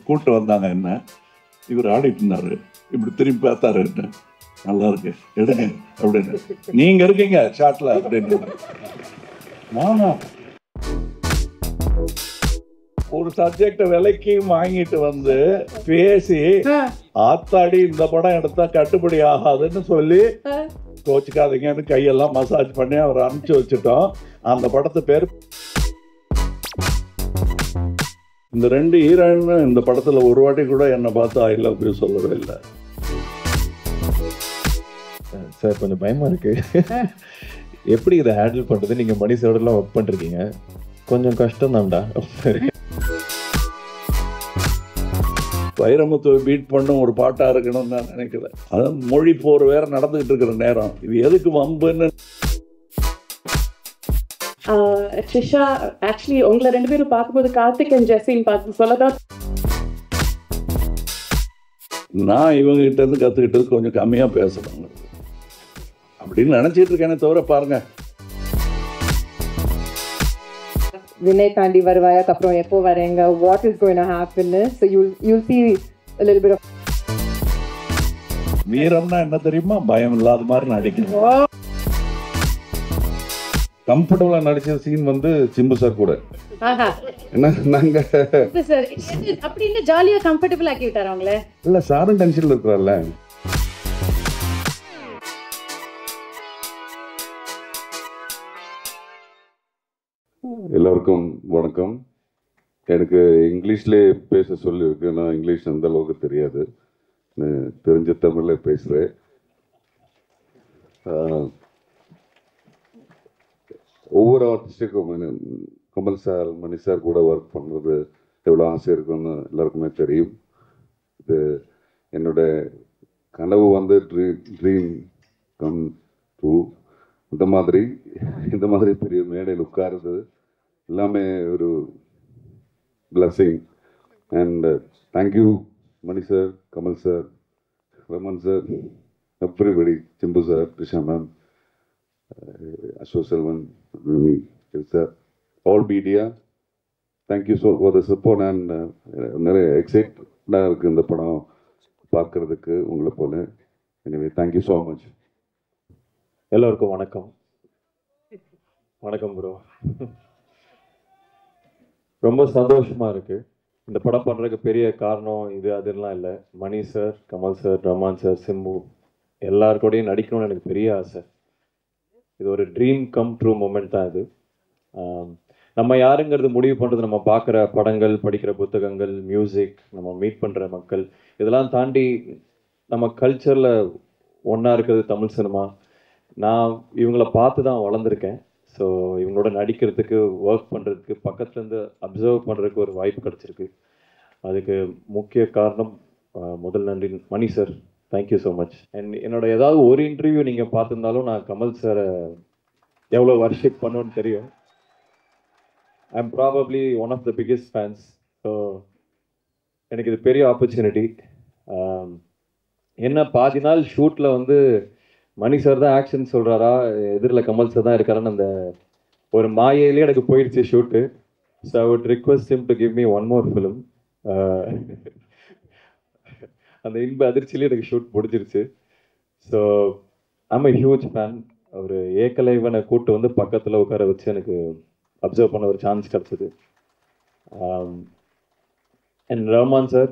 கூப்பிட்டு வந்தாங்க என்ன. இவர் ஆடிட்டு இருந்தாரு, இப்படி திரும்பி பார்த்தாரு என்ன, நல்லா இருக்கு எடுங்க அப்படின்னு. நீங்க இருக்கீங்க ஷாட்ல அப்படின்னு. ஆமா, ஒரு சப்ஜெக்ட விலைக்கு வாங்கிட்டு வந்து பேசி ஆத்தாடி இந்த படம் எடுத்தா கட்டுப்படி ஆகாதுன்னு சொல்லி கோச்சுக்காதீங்கன்னு கையெல்லாம் மசாஜ் பண்ணி அவர் அனுப்பிச்சு வச்சுட்டோம். அந்த படத்து பேர் இந்த 2 ஹீரோயின் இந்த படத்துல ஒரு வாட்டி கூட என்னை பார்த்து ஐ லவ் யூ சொல்லவே இல்லை. சார் கொஞ்சம் பயமா இருக்கு. எப்படி இதை ஹேண்டில் பண்றது? நீங்க மணி சாரோடலாம் ஒர்க் பண்ணிருக்கீங்க, கொஞ்சம் கஷ்டம் தான்டா. வைரமுத்து பீட் பண்ணும் ஒரு பாட்டா இருக்கணும்னு நான் நினைக்கல. அதான் மொழி போர் வேற நடந்துகிட்டு இருக்கிற நேரம், இது எதுக்கு வம்புன்னு. ட்ரிஷா, ஆக்சுவலி உங்களை 2 பேரும் பார்க்கும்போது கார்த்திக் அண்ட் ஜெஸ்ஸின்னு பார்த்து சொல்லதான் நான் இவங்க கிட்ட இருந்து கத்துக்கிட்டது கொஞ்சம் கம்மியா பேசணும் அப்படின்னு நினைச்சிட்டு இருக்கேனே தவிர பாருங்க. வினய் தாண்டி வருவாயா, அப்புறம் எப்போ வரேங்க, what is going to happen, so you'll see a little bit of வீரம்னா என்ன தெரியுமா? பயம் இல்லாத மாதிரி நடிக்கணும். கம்ஃபர்டபுளா நடிச்ச சீன் வந்து சிம்பு சார் கூட. என்ன நாங்க சார் அப்படின்னு ஜாலியா கம்ஃபர்டபுள் ஆக்கி விட்டாரு அவங்களே. இல்ல சாரும் டென்ஷன்ல இருக்கிறார்ல. எல்லாருக்கும் வணக்கம். எனக்கு இங்கிலீஷ்லேயே பேச சொல்லியிருக்கு, நான் இங்கிலீஷ் அந்த அளவுக்கு தெரியாது, தெரிஞ்ச தமிழில் பேசுகிறேன். ஒவ்வொரு ஆர்டிஸ்டுக்கும் கமல் சார், மணி சார் கூட ஒர்க் பண்ணுறது எவ்வளோ ஆசை இருக்குன்னு எல்லாருக்குமே தெரியும். இது என்னோட கனவு வந்து ட்ரீம் கம் ட்ரூ. இந்த மாதிரி பெரிய மேடையில் உட்காருது எல்லாமே ஒரு blessing. And thank you Mani sir, Kamal sir, Raman sir, everybody, Chimbu sir, Trisha ma'am, Ashok Selvan, sir, all media. Thank you so for the support and நிறைய எக்ஸைட்டாக இருக்குது இந்த படம் பார்க்குறதுக்கு உங்களை போல. Anyway, thank you so much. எல்லோருக்கும் வணக்கம். வணக்கம் ப்ரோ. ரொம்ப சந்தோஷமா இருக்கு. இந்த படம் பண்றதுக்கு பெரிய காரணம் இது அதெல்லாம் இல்லை. Mani sir, Kamal sir, Rahman sir, Simbu எல்லாருக்கூடையும் நடிக்கணும்னு எனக்கு பெரிய ஆசை. இது ஒரு ட்ரீம் கம் ட்ரூ மூமெண்ட் தான் இது. நம்ம யாருங்கிறது முடிவு பண்ணுறது நம்ம பார்க்குற படங்கள், படிக்கிற புத்தகங்கள், மியூசிக், நம்ம மீட் பண்ணுற மக்கள், இதெல்லாம் தாண்டி நம்ம கல்ச்சரில் ஒன்றா இருக்கிறது தமிழ் சினிமா. நான் இவங்கள பார்த்து தான் வளர்ந்துருக்கேன். ஸோ இவங்களோட நடிக்கிறதுக்கு, ஒர்க் பண்ணுறதுக்கு, பக்கத்துலேருந்து அப்சர்வ் பண்ணுறதுக்கு ஒரு வாய்ப்பு கிடச்சிருக்கு. அதுக்கு முக்கிய காரணம் முதல் நன்றி Mani sir. Thank you so much. And என்னோட ஏதாவது ஒரு இன்டர்வியூ நீங்கள் பார்த்துருந்தாலும் நான் கமல் சாரை எவ்வளோ வர்ஷிப் பண்ணுன்னு தெரியும். I am probably one of the biggest fans. So எனக்கு இது பெரிய ஆப்பர்ச்சுனிட்டி. என்ன பாதி நாள் ஷூட்டில் வந்து மணி சார் தான் ஆக்ஷன் சொல்கிறாரா, எதிரில் கமல் சார் தான் இருக்காரான்னு அந்த ஒரு மாயையிலே எனக்கு போயிடுச்சு shoot. So I would request him to give me one more film. அந்த இன்ப அதிர்ச்சியிலே எனக்கு ஷூட் முடிஞ்சிருச்சு. So I'm a huge fan. ஒரு ஏகலைவனை கூட்டு வந்து பக்கத்தில் உட்கார வச்சு எனக்கு அப்சர்வ் பண்ண ஒரு சான்ஸ் கிடச்சிது. And Rahman sir,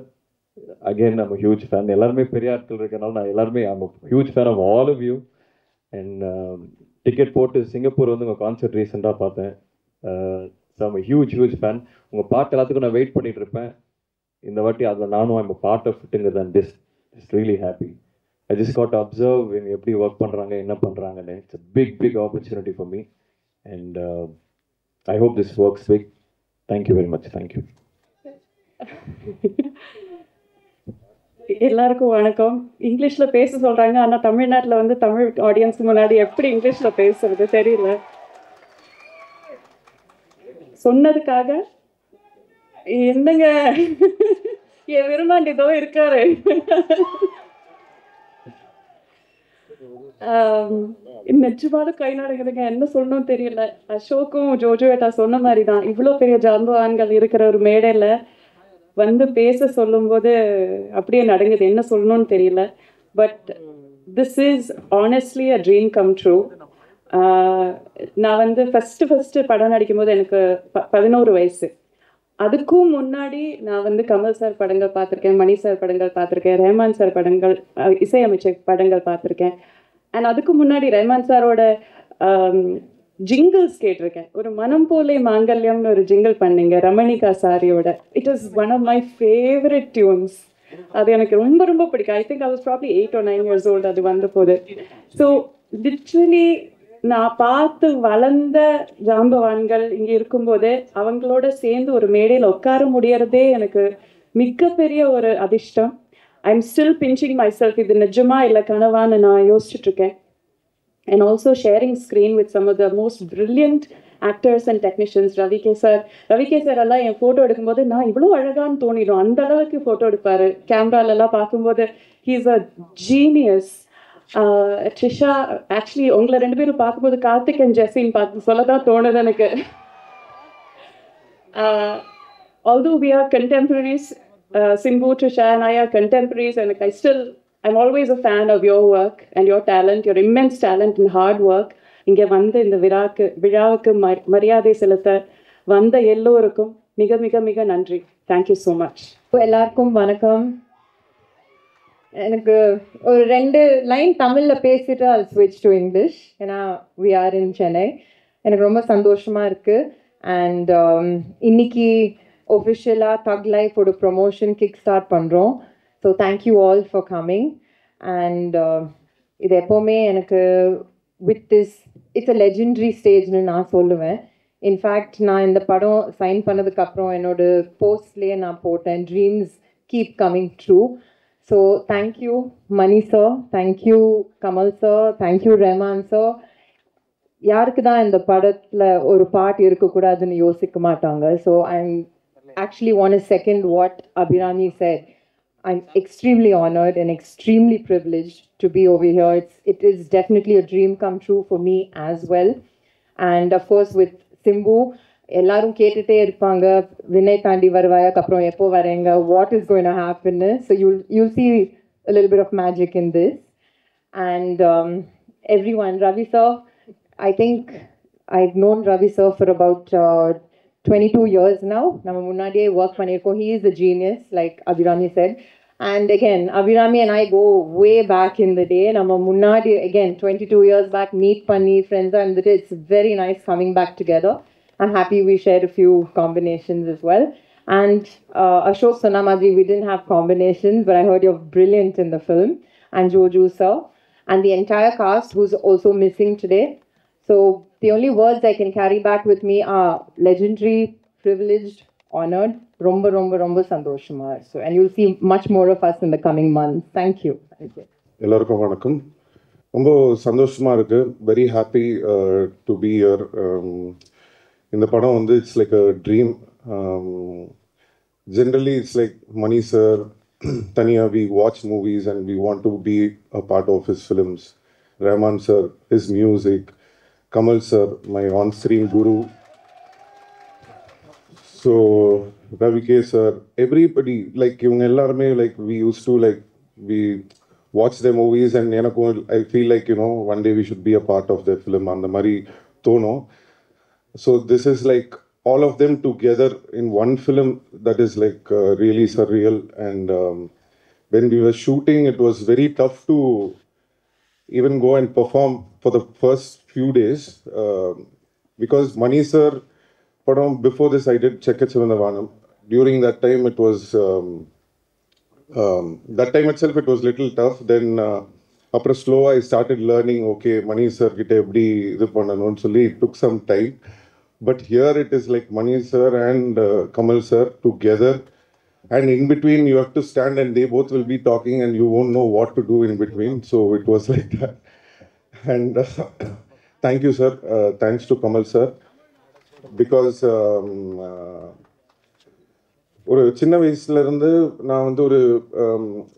again I'm huge fan. எல்லாருமே பெரிய ஆட்கள் இருக்கனால நான் எல்லாருமே I'm huge fan of all of you. And ticket போட்டு சிங்கப்பூர் வந்து உங்கள் கான்சர்ட் ரீசெண்டாக பார்த்தேன். So I'm huge fan. உங்கள் பாட்டு எல்லாத்துக்கும் நான் வெயிட் பண்ணிட்டு இருப்பேன். இந்த வாட்டி அதில் நானும் ஐம் பார்ட் ஆஃப் இட்டுங்கிறது and it's really happy. I just got to observe எப்படி ஒர்க் பண்ணுறாங்க, என்ன பண்ணுறாங்கன்னு. It's a big opportunity for me. And I hope this works big. Thank you very much. Thank you. எல்லாருக்கும் வணக்கம். இங்கிலீஷில் பேச சொல்கிறாங்க, ஆனால் தமிழ்நாட்டில் வந்து தமிழ் ஆடியன்ஸ் முன்னாடி எப்படி இங்கிலீஷில் பேசுறது தெரியல. சொன்னதுக்காக என்னங்க என் விரும்பாண்டி இதோ இருக்காரு. நிஜமான கை நாடுகிறதுங்க, என்ன சொல்லணும் தெரியல. அசோக்கும் ஜோஜோ ஏட்டா சொன்ன மாதிரி தான், இவ்வளோ பெரிய ஜாம்பவான்கள் இருக்கிற ஒரு மேடையில் வந்து பேச சொல்லும்போது அப்படியே நடுங்குது, என்ன சொல்லணும்னு தெரியல. But this is honestly a dream come true. நான் வந்து ஃபஸ்ட்டு படம் நடிக்கும்போது எனக்கு 11 வயசு. அதுக்கும் முன்னாடி நான் வந்து கமல் சார் படங்கள் பார்த்துருக்கேன், மணி சார் படங்கள் பார்த்துருக்கேன், ரஹ்மான் சார் படங்கள், இசையமைச்ச படங்கள் பார்த்துருக்கேன். அண்ட் அதுக்கு முன்னாடி ரஹ்மான் சாரோட ஜிங்கிள்ஸ் கேட்டிருக்கேன். ஒரு மனம் போலே மாங்கல்யம்னு ஒரு ஜிங்கிள் பண்ணீங்க ரமணிகா சாரியோட. It is one of my favourite tunes. அது எனக்கு ரொம்ப ரொம்ப பிடிக்கும். I think I was probably 8 or 9 years old அது வந்த போது. ஸோ லிட்ரலி நான் பார்த்து வளர்ந்த ஜாம்பவான்கள் இங்கே இருக்கும்போது அவங்களோட சேர்ந்து ஒரு மேடையில் உட்கார முடியறதே எனக்கு மிகப்பெரிய ஒரு அதிர்ஷ்டம். I am still pinching my self, இது நிஜமா இல்லை கனவான்னு நான் யோசிச்சுட்ருக்கேன். And also sharing screen with some of the most brilliant actors and technicians. Ravi K sir எல்லாம் என் ஃபோட்டோ எடுக்கும்போது நான் இவ்வளோ அழகான்னு தோணிடும். அந்த அளவுக்கு ஃபோட்டோ எடுப்பார். கேமராலெல்லாம் பார்க்கும்போது he is a genius. Trisha, actually உங்களை 2 பேரும் பார்க்கும்போது கார்த்திக் அண்ட் ஜெஸின்னு பார்த்து சொல்ல தான் தோணுது எனக்கு. Although we are contemporaries, Simbu, Trisha and I are contemporaries, and I'm always a fan of your work and your talent, your immense talent and hard work. இங்கே வந்து இந்த விழாவுக்கு மரியாதை செலுத்த வந்த எல்லோருக்கும் மிக மிக மிக நன்றி. Thank you so much. எல்லாருக்கும் வணக்கம். எனக்கு ஒரு 2 லைன் தமிழில் பேசிட்டு I'll switch to English. ஏன்னா we are in Chennai. எனக்கு ரொம்ப சந்தோஷமாக இருக்குது. அண்ட் இன்னைக்கு ஒஃபிஷியலாக தக் லைஃபோட ப்ரொமோஷன் கிக் ஸ்டார்ட் பண்ணுறோம். So thank you all for coming. And இது எப்போவுமே எனக்கு with this it's a legendary ஸ்டேஜ்னு நான் சொல்லுவேன். இன்ஃபேக்ட் நான் இந்த படம் சைன் பண்ணதுக்கப்புறம் என்னோடய போஸ்ட்லேயே நான் போட்டேன், dreams keep coming true. So thank you Mani sir, thank you Kamal sir, thank you Rahman sir. யாருக்கு தான் இந்த படத்தில் ஒரு பாட்டு இருக்கக்கூடாதுன்னு யோசிக்க மாட்டாங்க. So I actually want to second what Abhirami said. I'm extremely honored and extremely privileged to be over here. It is definitely a dream come true for me as well. And of course with Simbu, எல்லாரும் கேட்டுட்டே இருப்பாங்க, வினை தாண்டி வருவாயாக்கு அப்புறம் எப்போ வரேங்க, what is going to happen. So you'll see a little bit of magic in this. And everyone, Ravi sir, I think I've known Ravi sir for about 22 years now. நம்ம முன்னாடியே ஒர்க் பண்ணியிருக்கோம். He is a genius, like Abhirami said. And again, Abhirami and I go way back in the day. நம்ம முன்னாடி again 22 years back meet பண்ணி friends and it's very nice coming back together. I'm happy we shared a few combinations as well. And Ashok Sonamadi, we didn't have combinations, but I heard you're brilliant in the film. And Joju sir, and the entire cast who's also missing today. So the only words I can carry back with me are legendary, privileged, honored, romba romba romba sandoshama. So, and you'll see much more of us in the coming months. Thank you. எல்லாருக்கும் வணக்கம். ரொம்ப சந்தோஷமா இருக்கு. Very happy to be here. இந்த படம் வந்து it's like a dream. Generally it's like Mani sir தனியாக we watch movies and we want to be a part of his films. Rahman sir, his music, Kamal sir, my on-screen guru. So Ravi K sir, everybody, like இவங்க எல்லாருமே like we used to like we watch their movies and எனக்கும் I feel like one day we should be a part of their film அந்த மாதிரி தோணும். So this is like all of them together in one film that is like really surreal. And when we were shooting, it was very tough to even go and perform for the first few days because Mani sir, before this I did Chekka Chivandavanam. During that time it was that time itself it was little tough. Then after slow I started learning, okay, Mani sir kitte eppadi idu pannanum solli it took some time. But here it is like Mani sir and Kamal sir together. And in between, you have to stand and they both will be talking and you won't know what to do in between. So it was like that. And thank you, sir. Thanks to Kamal sir. Because ஒரு சின்ன வயசுலேருந்து நான் வந்து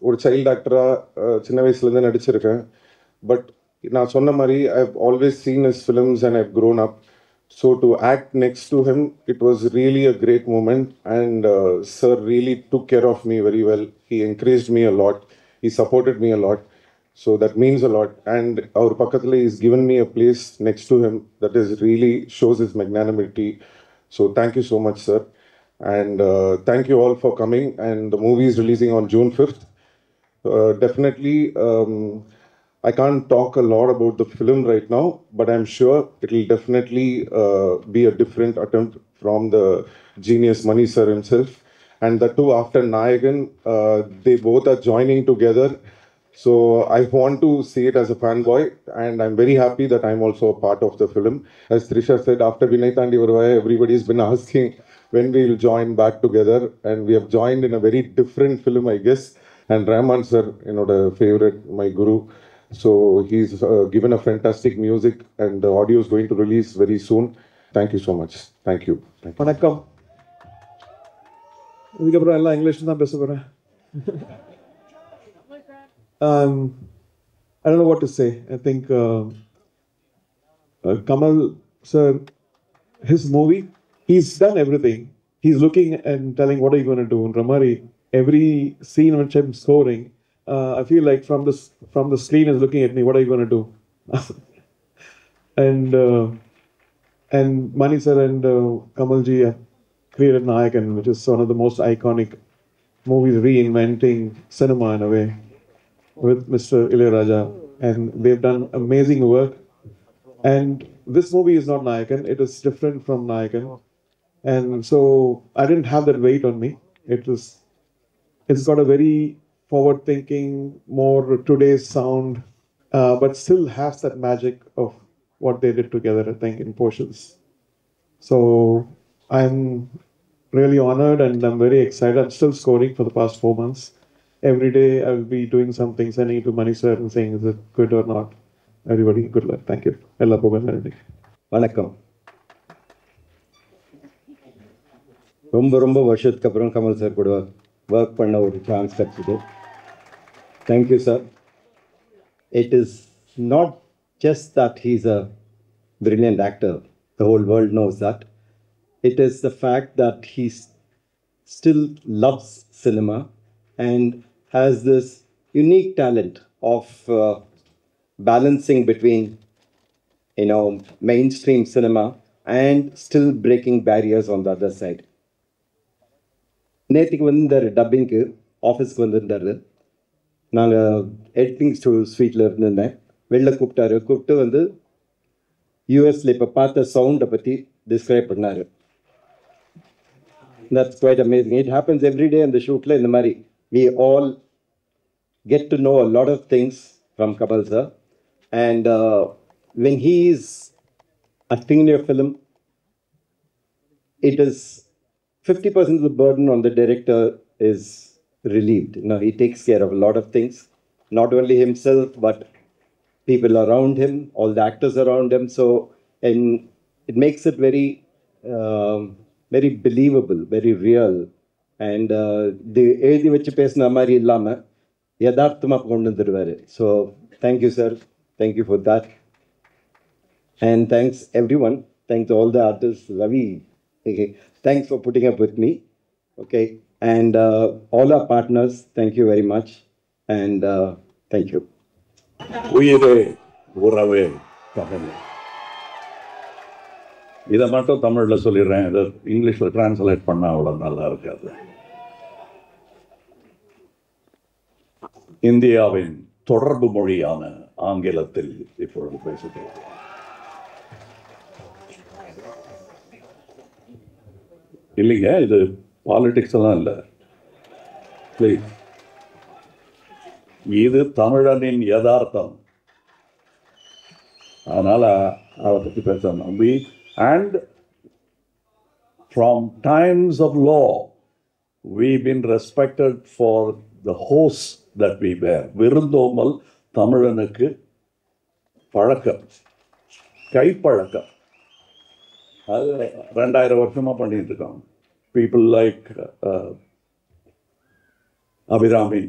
ஒரு child ஆக்டராக சின்ன வயசுலேருந்து நடிச்சிருக்கேன். பட் நான் சொன்ன மாதிரி I have always seen his films and I have grown up. So to act next to him, it was really a great moment, and sir really took care of me very well. He encouraged me a lot. He supported me a lot. So that means a lot. And our Pakatale is given me a place next to him that is really shows his magnanimity. So thank you so much, sir. And thank you all for coming. And the movie is releasing on June 5th. Definitely, I can't talk a lot about the film right now, but I'm sure it will definitely be a different attempt from the genius Mani sir himself. And the two after Nayagan, they both are joining together. So I want to see it as a fanboy, and I'm very happy that I'm also a part of the film. As Trisha said, after Vinay Tandi Varuvaya, everybody's been asking when we will join back together, and we have joined in a very different film, I guess. And Rahman sir, the favorite, my guru. So he's given a fantastic music, and the audio is going to release very soon. Thank you so much. Thank you. Thank you. வணக்கம். இதுக்கப்புறம் எல்லாம் English தான் பேச போகிறேன். I don't know what to say. I think Kamal sir, his movie, he's done everything. He's looking and telling what are you going to do. In Ramari, every scene which I'm scoring, I feel like from the screen is looking at me. What are you going to do? and Mani sir and Kamalji created Nayakan, which is one of the most iconic movies, reinventing cinema in a way, with Mr. Ilayaraja, and they've done amazing work. And this movie is not Nayakan; it is different from Nayakan, and so I didn't have that weight on me. It's got a very forward-thinking, more today's sound, but still has that magic of what they did together, I think, in portions. So I'm really honored and I'm very excited. I'm still scoring for the past 4 months. Every day I will be doing something, sending it to Mani sir and saying, is it good or not? Everybody, good luck. Thank you. Ella Pogan. வணக்கம். ரொம்ப வருஷத்துக்கு அப்புறம் Kamal sir கூட work பண்ண ஒரு chance கிடச்சிது. Thank you sir. It is not just that he's a brilliant actor. The whole world knows that. It is the fact that he still loves cinema and has this unique talent of balancing between, mainstream cinema and still breaking barriers on the other side. நேற்றுக்கு வந்திருந்தார் டப்பிங்க்கு, ஆஃபீஸ்க்கு வந்திருந்தார். நாங்கள் editing ஸ்வீட்டில் இருந்திருந்தேன். வெளில கூப்பிட்டு வந்து யூஎஸில் இப்போ பார்த்த சவுண்டை பற்றி டிஸ்கிரைப் பண்ணார். That's quite amazing. It happens every day in the shoot. In the Mari, we all get to know a lot of things from Kamal sir. And when he is acting in your film, it is 50% of the burden on the director is relieved. He takes care of a lot of things, not only himself, but people around him, all the actors around him. So, and it makes it very, very believable, very real. And the எழுதி வச்சு பேசின மாதிரி இல்லாமல் யதார்த்தமாக கொண்டு வந்துடுவார். So, thank you, sir. Thank you for that. And thanks, everyone. Thanks to all the artists. Ravi, okay. Thanks for putting up with me. Okay. And all our partners, thank you very much. And thank you. உயிரே உறவே பகலே. இதை மட்டும் தமிழில் சொல்லிடுறேன். இதை இங்கிலீஷில் translate பண்ணால் அவ்வளோ நல்லா இருக்காது. இந்தியாவின் தொடர்பு மொழியான ஆங்கிலத்தில் இப்பொழுது பேசுகிறேன். இல்லைங்க, இது பாலிடிக்ஸ் எல்லாம் இல்லை. ப்ளீஸ், இது தமிழனின் யதார்த்தம். அதனால அதை பற்றி பேசணும். And from times of law, we've been respected for the hosts that we bear. விருந்தோமல் தமிழனுக்கு பழக்கம், கைப்பழக்கம். அது 2000 வருஷமாக பண்ணிட்டு இருக்காங்க. People like அபிராமி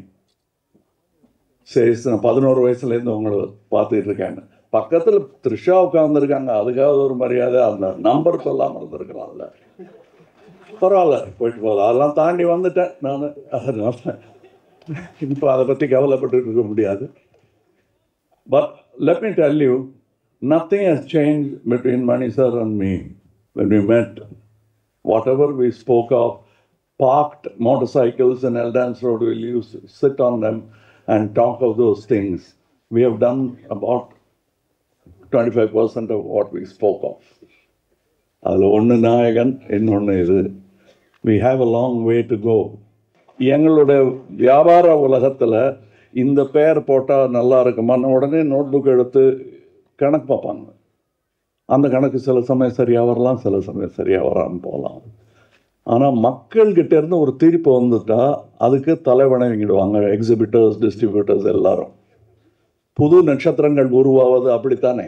says, நான் 11 வயசுலேருந்து உங்களை பார்த்துட்டு இருக்கேன். பக்கத்தில் த்ரிஷா உட்காந்துருக்காங்க, அதுக்காவது ஒரு மரியாதை. அந்த நம்பர் சொல்லாமல் இருந்திருக்கலாம்ல. பரவாயில்ல, போயிட்டு போகுது. அதெல்லாம் தாண்டி வந்துட்டேன் நான். அதனால இப்போ அதை பற்றி கவலைப்பட்டு இருக்க முடியாது. But let me tell you, nothing has changed between Mani sir and me when we met. Whatever we spoke of, parked motorcycles in Eldance Road, we'll used to sit on them and talk of those things. We have done about 25% of what we spoke of. அதில் ஒன்று நாயகன், இன்னொன்று இது. We have a long way to go. எங்களுடைய வியாபார உலகத்தில் இந்த பெயர் போட்டால் நல்லா இருக்குமான்னு உடனே நோட் புக் எடுத்து கணக்கு பார்ப்பாங்க. அந்த கணக்கு சில சமயம் சரியாக வரலாம், சில சமயம் சரியாக வராமல் போகலாம். ஆனால் மக்கள்கிட்டேருந்து ஒரு தீர்ப்பு வந்துட்டால் அதுக்கு தலைவணங்கிடுவாங்க எக்ஸிபிட்டர்ஸ், டிஸ்ட்ரிபியூட்டர்ஸ் எல்லாரும். புது நட்சத்திரங்கள் உருவாவது அப்படித்தானே.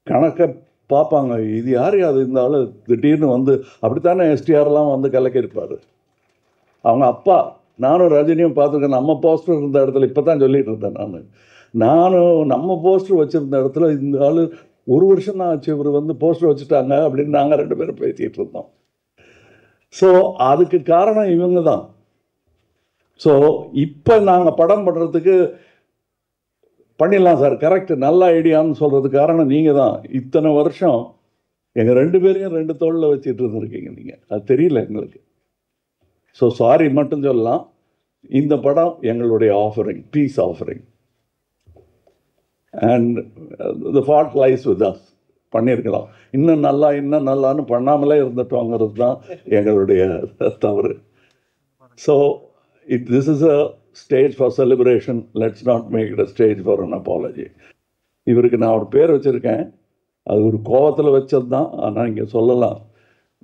கணக்கை பார்ப்பாங்க, இது யார் அது இருந்தாலும் திடீர்னு வந்து அப்படித்தானே எஸ்டிஆர்லாம் வந்து கலக்கியிருப்பார். அவங்க அப்பா, நானும் ரஜினியும் பார்த்துருக்கேன். நம்ம போஸ்டர் இருந்த இடத்துல இப்போ தான் சொல்லிட்டு இருந்தேன் நானும் நம்ம போஸ்டர் வச்சுருந்த இடத்துல இந்த ஆள் 1 வருஷம் தான் ஆச்சு இவர் வந்து போஸ்டர் வச்சுட்டாங்க அப்படின்னு நாங்கள் 2 பேரும் பேசிகிட்டு இருந்தோம். ஸோ அதுக்கு காரணம் இவங்க தான். ஸோ இப்போ நாங்கள் படம் பண்ணுறதுக்கு பண்ணிடலாம் சார், கரெக்ட், நல்ல ஐடியான்னு சொல்கிறதுக்கு காரணம் நீங்கள் தான். இத்தனை வருஷம் எங்கள் 2 பேரையும் 2 தோளில் வச்சுட்டு இருந்துருக்கீங்க நீங்கள். அது தெரியல எங்களுக்கு. ஸோ சாரி மட்டும் சொல்லலாம். இந்த படம் எங்களுடைய offering, peace offering. And the fault lies with us. பண்ணியிருக்கலாம், இன்னும் நல்லான்னு பண்ணாமலே இருந்துட்டோங்கிறது தான் எங்களுடைய தவறு. So this is a stage for celebration. Let's not make it a stage for an apology. இவருக்கு நான் ஒரு பேர் வச்சுருக்கேன், அது ஒரு கோவத்தில் வச்சது தான். ஆனால் இங்கே சொல்லலாம்,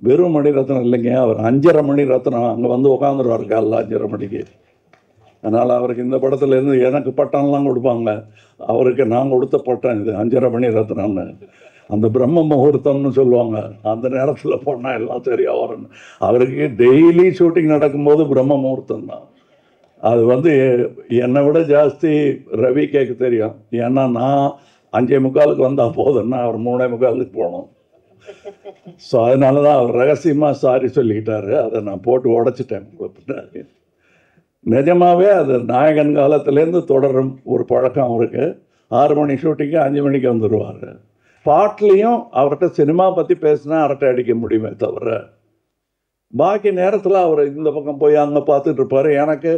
வெறும் மணிரத்னம் இல்லைங்க, அவர் 5.5 மணி ரத்னம். அங்கே வந்து உட்காந்துருவார் காலைல 5.5 மணிக்கு. அதனால் அவருக்கு இந்த படத்துலேருந்து எனக்கு பட்டம்லாம் கொடுப்பாங்க, அவருக்கு நான் கொடுத்த பட்டம் இது 5.5 மணி ரத்னம்னு. அந்த பிரம்ம முகூர்த்தம்னு சொல்லுவாங்க, அந்த நேரத்தில் போனால் எல்லாம் சரியாக வரணும். அவருக்கு டெய்லி ஷூட்டிங் நடக்கும்போது பிரம்ம முகூர்த்தம் தான். அது வந்து என்னை விட ஜாஸ்தி ரவி கேட்க தெரியும். ஏன்னா நான் 5:45 வந்தால் போதுன்னா அவர் 3:45 போகணும். ஸோ அதனால தான் அவர் ரகசியமாக சாரி சொல்லிக்கிட்டாரு. அதை நான் போட்டு உடச்சிட்டேன். நிஜமாகவே அது நாயகன் காலத்துலேருந்து தொடரும் ஒரு பழக்கம் அவருக்கு. 6 மணி ஷூட்டிங்கு 5 மணிக்கு வந்துடுவார். பாட்லேயும் அவர்கிட்ட சினிமா பற்றி பேசினா அரட்டை அடிக்க முடியுமே தவிர, பாக்கி நேரத்தில் அவர் இந்த பக்கம் போய் அங்கே பார்த்துட்டு இருப்பார். எனக்கு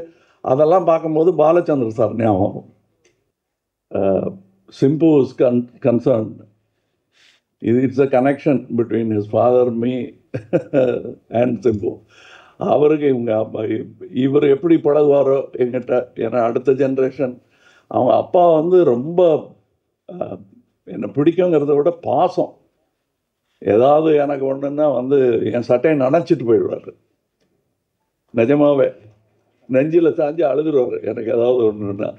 அதெல்லாம் பார்க்கும்போது பாலச்சந்திர சார் ஞாபகம். Simbu is concern. It's a connection between his father, me and Simbu. அவருக்கு இவர் எப்படி பழகுவாரோ எங்கிட்ட. ஏன்னா அடுத்த ஜென்ரேஷன், அவங்க அப்பா வந்து ரொம்ப என்னை பிடிக்குங்கிறத விட பாசம். ஏதாவது எனக்கு ஒன்றுன்னா வந்து என் சட்டையை நனைச்சிட்டு போயிடுவார். நிஜமாவே நெஞ்சில் சாஞ்சு அழுதுருவார் எனக்கு ஏதாவது ஒன்றுன்னா.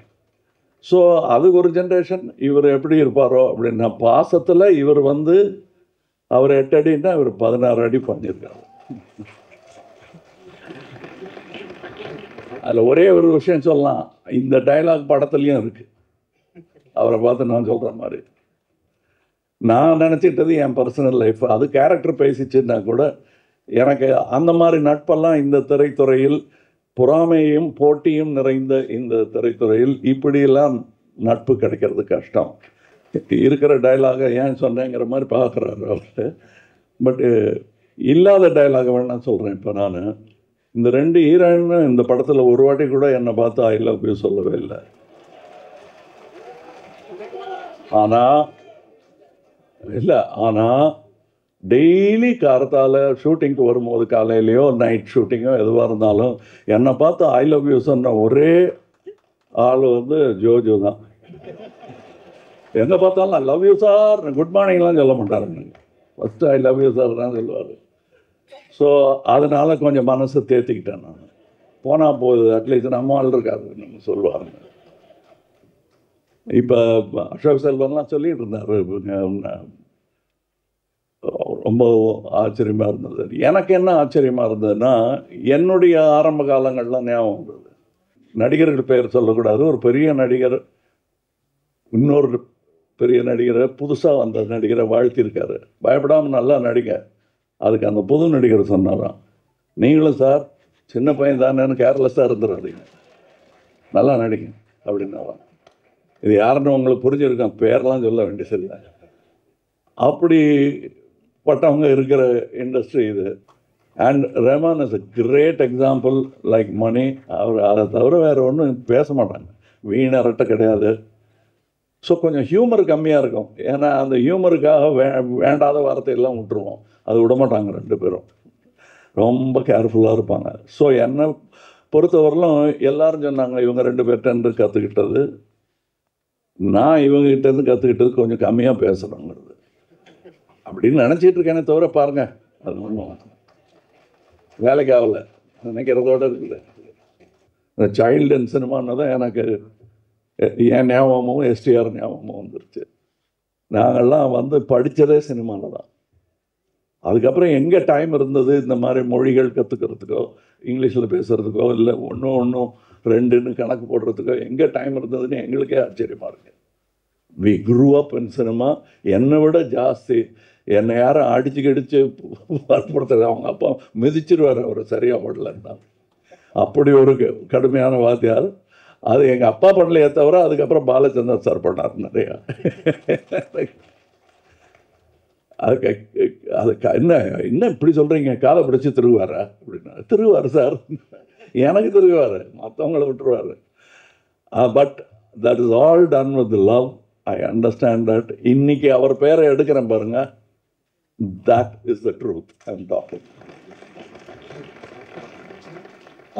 ஸோ அது ஒரு ஜென்ரேஷன். இவர் எப்படி இருப்பாரோ அப்படின்னா பாசத்தில் இவர் வந்து அவர் 8 அடின்னா இவர் 16 அடி பண்ணியிருக்காரு. அதில் ஒரே ஒரு விஷயம் சொல்லலாம், இந்த டைலாக் படத்துலையும் இருக்குது. அவரை பார்த்து நான் சொல்கிற மாதிரி நான் நினச்சிட்டது என் பர்சனல் லைஃப். அது கேரக்டர் பேசிச்சுன்னா கூட எனக்கு அந்த மாதிரி நட்பெல்லாம் இந்த திரைத்துறையில், பொறாமையும் போட்டியும் நிறைந்த இந்த திரைத்துறையில் இப்படியெல்லாம் நட்பு கிடைக்கிறது கஷ்டம். இருக்கிற டைலாகை ஏன் சொன்னேங்கிற மாதிரி பார்க்குறாரு அவர். பட்டு இல்லாத டைலாகை வேணால் சொல்கிறேன். இப்போ நான் இந்த 2 ஹீரோயின் இந்த படத்தில் ஒரு வாட்டி கூட என்னை பார்த்து ஐ லவ் யூ சொல்லவே இல்லை. ஆனால் டெய்லி காரத்தால் ஷூட்டிங்க்கு வரும்போது, காலையிலையோ நைட் ஷூட்டிங்கோ எதுவாக இருந்தாலும் என்னை பார்த்து ஐ லவ் யூ சொன்ன ஒரே ஆள் வந்து ஜோஜோ தான். எங்கே பார்த்தாலும் I love you sir, good மார்னிங்லாம் சொல்ல மாட்டாருங்க, first I love you sir தான் சொல்லுவார். ஸோ அதனால் கொஞ்சம் மனசை தேர்த்திக்கிட்டேன் நான். போனால் போகுது, அட்லீஸ்ட் நம்ம ஆள் இருக்காது நம்ம சொல்லுவாருங்க. இப்போ அசோக் செல்வன்லாம் சொல்லிகிட்டு இருந்தார், ரொம்ப ஆச்சரியமாக இருந்தது. எனக்கு என்ன ஆச்சரியமாக இருந்ததுன்னா, என்னுடைய ஆரம்ப காலங்கள்லாம் ஞாபகம் வந்தது. நடிகர்கள் பெயர் சொல்லக்கூடாது, ஒரு பெரிய நடிகர் இன்னொரு பெரிய நடிகரை புதுசாக வந்த நடிகரை வாழ்த்தியிருக்காரு. பயப்படாமல் நல்லா நடிங்க. அதுக்கு அந்த புது நடிகர் சொன்னாராம், நீங்களும் சார் சின்ன பையன் தானேன்னு கேர்லெஸ்ஸாக இருந்துடாதீங்க, நல்லா நடிங்க அப்படின்னாராம். இது யாருன்னு உங்களுக்கு புரிஞ்சிருக்கேன், பேரெலாம் சொல்ல வேண்டியதில்லை. அப்படிப்பட்டவங்க இருக்கிற இண்டஸ்ட்ரி இது. And Rahman is a great example. Like Mani, அவர் அதை தவிர வேறு ஒன்றும் பேச மாட்டாங்க, வீணரட்டை கிடையாது. ஸோ கொஞ்சம் ஹியூமர் கம்மியாக இருக்கும். ஏன்னா அந்த ஹியூமருக்காக வேண்டாத வார்த்தையெல்லாம் விட்டுருவோம், அது விடமாட்டாங்க. 2 பேரும் ரொம்ப கேர்ஃபுல்லாக இருப்பாங்க. ஸோ என்னை பொறுத்தவரையிலும் எல்லாரும் சொன்னாங்க இவங்க 2 பேர்கிட்டருந்து கற்றுக்கிட்டது, நான் இவங்ககிட்டேருந்து கற்றுக்கிட்டது கொஞ்சம் கம்மியாக பேசுகிறோங்கிறது அப்படின்னு நினச்சிட்டு இருக்கேனே தவிர பாருங்க, அது ஒன்றும் வேலைக்கு ஆகலை நினைக்கிறதோடு இருக்குது. இந்த சைல்டு அண்ட் சினிமான்னு தான் எனக்கு என் ஞாபகமும் எஸ்டிஆர் ஞாபகமும் வந்துருச்சு. நாங்கள்லாம் வந்து படித்ததே சினிமாவில் தான். அதுக்கப்புறம் எங்கே டைம் இருந்தது இந்த மாதிரி மொழிகள் கற்றுக்கிறதுக்கோ, இங்கிலீஷில் பேசுகிறதுக்கோ, இல்லை ஒன்றும் 2ன்னு கணக்கு போடுறதுக்கோ எங்கே டைம் இருந்ததுன்னு எங்களுக்கே ஆச்சரியமாக இருக்குது. We grew up in cinema. என்னை விட ஜாஸ்தி என்னை யாரும் அடித்து கடித்து வற்புறுத்துறது, அவங்க அப்பா மிதிச்சிருவார் அவர் சரியாக பண்ணலன்னா. அப்படி ஒரு கடுமையான வாத்தியார். அது எங்கள் அப்பா பண்ணலையே தவிர அதுக்கப்புறம் பாலச்சந்தர் சார் பண்ணார் நிறையா. அதுக்கு என்ன இப்படி சொல்கிறீங்க, காலை பிடிச்சி திருவாரா அப்படின்னா, திருவார் சார், எனக்கு திருவார், மற்றவங்களை விட்டுருவார். But that is all done with love. I understand that. இன்னைக்கு அவர் பேரை எடுக்கிறேன் பாருங்க, that is the truth I am talking.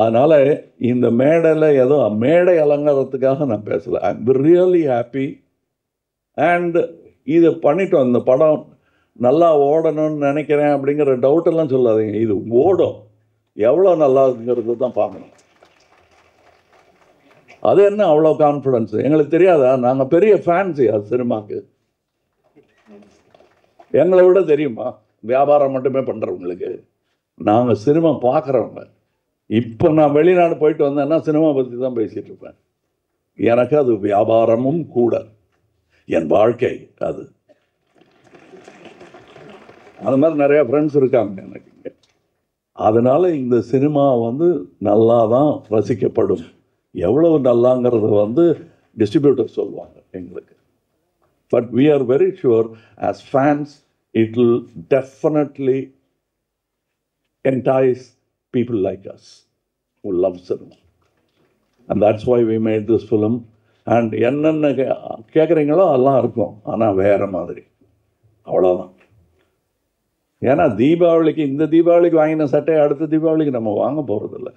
அதனால் இந்த மேடையில் ஏதோ மேடை அலங்காரத்துக்காக நான் பேசலை. I am really happy. And இதை பண்ணிட்டோம். இந்த படம் நல்லா ஓடணும்னு நினைக்கிறேன் அப்படிங்கிற டவுட்டெல்லாம் சொல்லாதீங்க. இது ஓடும், எவ்வளோ நல்லா இருக்குங்கிறது தான் பார்க்கணும். அது என்ன அவ்வளோ கான்ஃபிடன்ஸ் எங்களுக்கு தெரியாதா? நாங்கள் பெரிய ஃபேன்ஸு அது சினிமாவுக்கு. எங்களை விட தெரியுமா வியாபாரம் மட்டுமே பண்ணுறவங்களுக்கு? நாங்கள் சினிமா பார்க்குறவங்க. இப்போ நான் வெளிநாடு போயிட்டு வந்தேன்னா சினிமா பற்றி தான் பேசிகிட்டு இருப்பேன். எனக்கு அது வியாபாரமும் கூட, என் வாழ்க்கை அது. அது மாதிரி நிறையா ஃப்ரெண்ட்ஸ் இருக்காங்க எனக்கு இங்கே. அதனால் இந்த சினிமா வந்து நல்லா தான் ரசிக்கப்படும். எவ்வளவு நல்லாங்கிறது வந்து டிஸ்ட்ரிபியூட்டர் சொல்லுவாங்க எங்களுக்கு. But we are very sure as fans it will definitely entice people like us who love cinema. And that's why we made this film. And என்னென்ன கேட்குறீங்களோ அதெல்லாம் இருக்கும், ஆனால் வேறு மாதிரி, அவ்வளோதான். ஏன்னா தீபாவளிக்கு, இந்த தீபாவளிக்கு வாங்கின சட்டையை அடுத்த தீபாவளிக்கு நம்ம வாங்க போகிறதில்ல.